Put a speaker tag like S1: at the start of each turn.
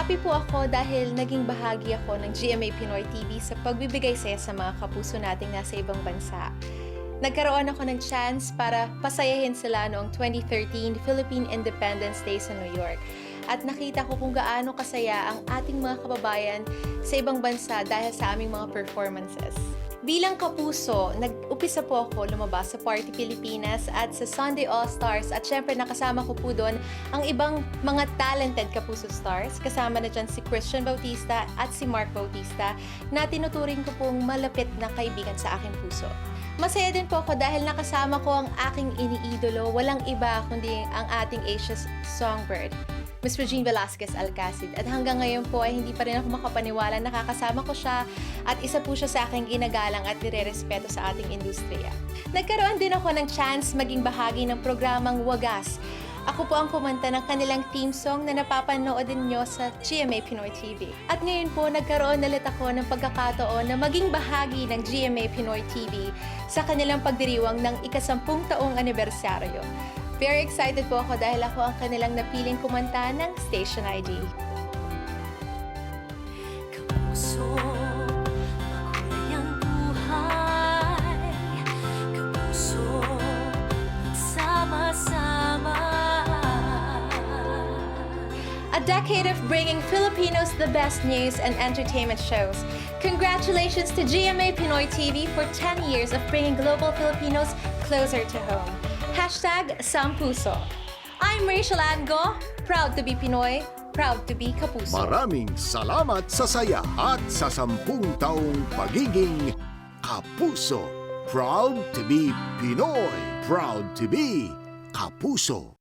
S1: Happy po ako dahil naging bahagi ako ng GMA Pinoy TV sa pagbibigay saya sa mga kapuso nating nasa ibang bansa. Nagkaroon ako ng chance para pasayahin sila noong 2013 Philippine Independence Day sa New York. At nakita ko kung gaano kasaya ang ating mga kababayan sa ibang bansa dahil sa aming mga performances. Bilang kapuso, nag-upisa po ako lumabas sa Party Pilipinas at sa Sunday All-Stars at syempre nakasama ko po doon ang ibang mga talented kapuso stars. Kasama na dyan si Christian Bautista at si Mark Bautista na tinuturing ko pong malapit na kaibigan sa aking puso. Masaya din po ako dahil nakasama ko ang aking iniidolo, walang iba kundi ang ating Asia's Songbird, Miss Regine Velasquez Alcacid. At hanggang ngayon po ay hindi pa rin ako makapaniwala nakakasama ko siya at isa po siya sa aking ginagalang at nirerespeto sa ating industriya. Nagkaroon din ako ng chance maging bahagi ng programang Wagas. Ako po ang kumanta ng kanilang theme song na napapanood din nyo sa GMA Pinoy TV. At ngayon po, nagkaroon ulit ako ng pagkakataon na maging bahagi ng GMA Pinoy TV sa kanilang pagdiriwang ng ika-10 taong anibersaryo. Very excited po ako dahil ako ang kanilang napiling kumanta ng Station ID.
S2: Kapuso, makulay ang buhay. Kapuso, magsama-sama.
S1: A decade of bringing Filipinos the best news and entertainment shows. Congratulations to GMA Pinoy TV for 10 years of bringing global Filipinos closer to home. #Sampuso. I'm Rachel Ango, proud to be Pinoy, proud to be Kapuso.
S3: Maraming salamat sa saya at sa 10 taong pagiging Kapuso. Proud to be Pinoy. Proud to be Kapuso.